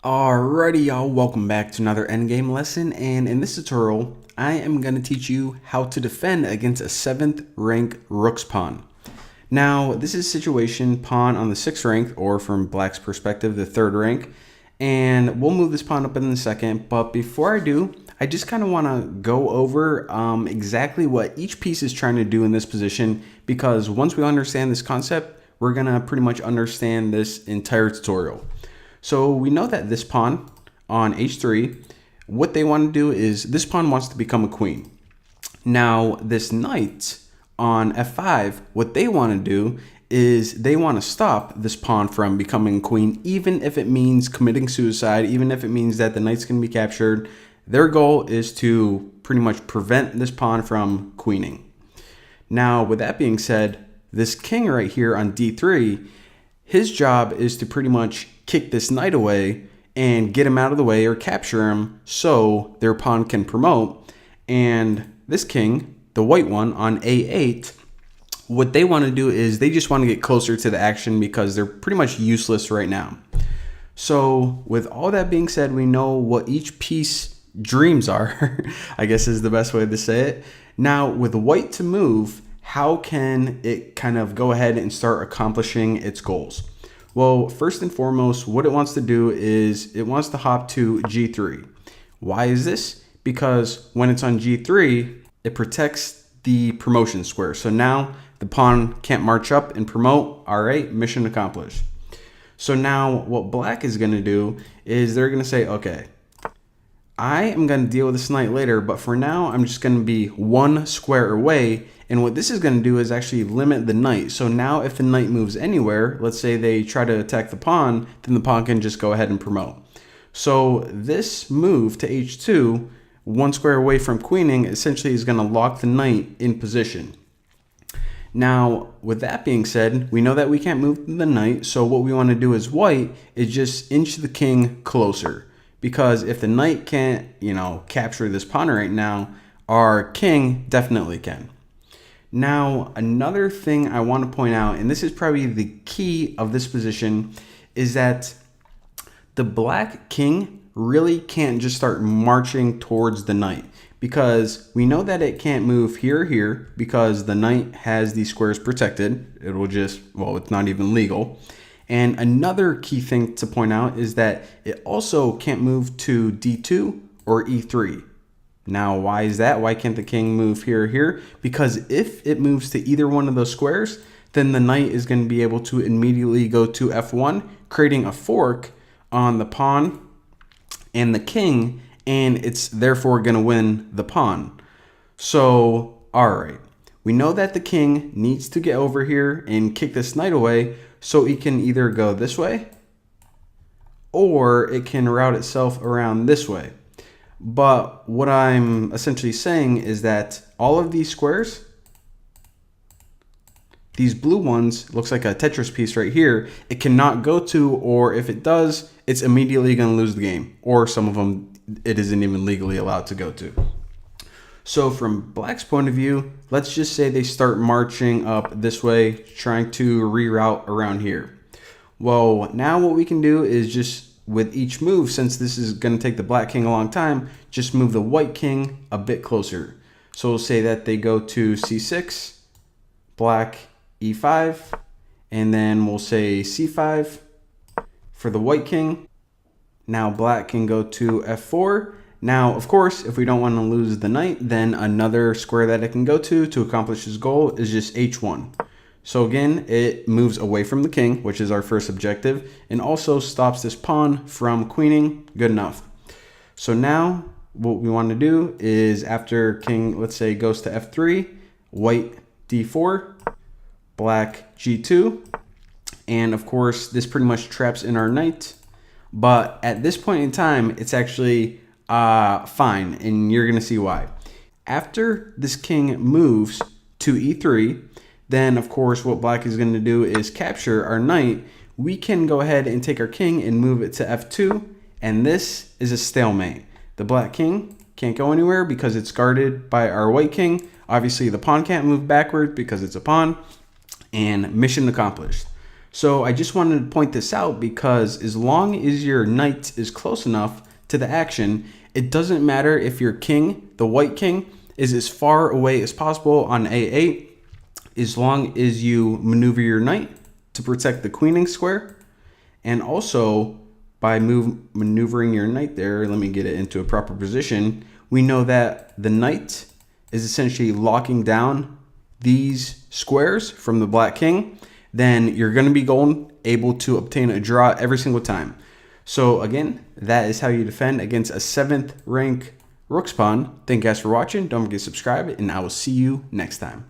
Alrighty, y'all, welcome back to another Endgame lesson, and in this tutorial, I am going to teach you how to defend against a 7th rank Rooks pawn. Now, this is situation pawn on the 6th rank, or from Black's perspective, the 3rd rank, and we'll move this pawn up in a second, but before I do, I just kind of want to go over exactly what each piece is trying to do in this position, because once we understand this concept, we're going to pretty much understand this entire tutorial. So we know that this pawn on h3, what they want to do is this pawn wants to become a queen. Now this knight on f5, what they want to do is they want to stop this pawn from becoming queen, even if it means committing suicide, even if it means that the knight's going to be captured. Their goal is to pretty much prevent this pawn from queening. Now with that being said, this king right here on d3, his job is to pretty much kick this knight away and get him out of the way or capture him so their pawn can promote. And this king, the white one on a8, what they want to do is they just want to get closer to the action because they're pretty much useless right now. So with all that being said, we know what each piece dreams are, I guess is the best way to say it. Now with white to move, how can it kind of go ahead and start accomplishing its goals? Well, first and foremost, what it wants to do is it wants to hop to g3. Why is this? Because when it's on g3, it protects the promotion square. So now the pawn can't march up and promote. All right, mission accomplished. So now what Black is going to do is they're going to say, okay, I am going to deal with this knight later, but for now, I'm just going to be one square away. And what this is going to do is actually limit the knight. So now if the knight moves anywhere, let's say they try to attack the pawn, then the pawn can just go ahead and promote. So this move to h2, one square away from queening, essentially is going to lock the knight in position. Now, with that being said, we know that we can't move the knight. So what we want to do as white is just inch the king closer. Because if the knight can't, capture this pawn right now, our king definitely can. Now, another thing I want to point out, and this is probably the key of this position, is that the Black king really can't just start marching towards the knight, because we know that it can't move here or here because the knight has these squares protected. It will just, well, it's not even legal. And another key thing to point out is that it also can't move to d2 or e3. Now, why is that? Why can't the king move here or here? Because if it moves to either one of those squares, then the knight is going to be able to immediately go to f1, creating a fork on the pawn and the king, and it's therefore going to win the pawn. So, all right. We know that the king needs to get over here and kick this knight away, so it can either go this way or it can route itself around this way. But what I'm essentially saying is that all of these squares, these blue ones, looks like a Tetris piece right here, it cannot go to, or if it does, it's immediately going to lose the game. Or some of them, it isn't even legally allowed to go to. So from Black's point of view, let's just say they start marching up this way, trying to reroute around here. Well, now what we can do is just with each move, since this is going to take the Black king a long time, just move the white king a bit closer. So we'll say that they go to c6, Black e5, and then we'll say c5 for the white king. Now Black can go to f4. Now, of course, if we don't want to lose the knight, then another square that it can go to accomplish his goal is just h1. So again, it moves away from the king, which is our first objective, and also stops this pawn from queening. Good enough. So now what we want to do is after king, let's say, goes to f3, white d4, Black g2, and of course, this pretty much traps in our knight. But at this point in time, it's actually fine, and you're going to see why. After this king moves to e3, then of course what Black is going to do is capture our knight. We can go ahead and take our king and move it to f2, and this is a stalemate. The Black king can't go anywhere because it's guarded by our white king. Obviously the pawn can't move backward because it's a pawn, and mission accomplished. So I just wanted to point this out because as long as your knight is close enough to the action, it doesn't matter if your king, the white king, is as far away as possible on A8, as long as you maneuver your knight to protect the queening square. And also by maneuvering your knight there, let me get it into a proper position, we know that the knight is essentially locking down these squares from the black king. Then you're going to be able to obtain a draw every single time. So again, that is how you defend against a 7th rank Rooks pawn. Thank you guys for watching. Don't forget to subscribe, and I will see you next time.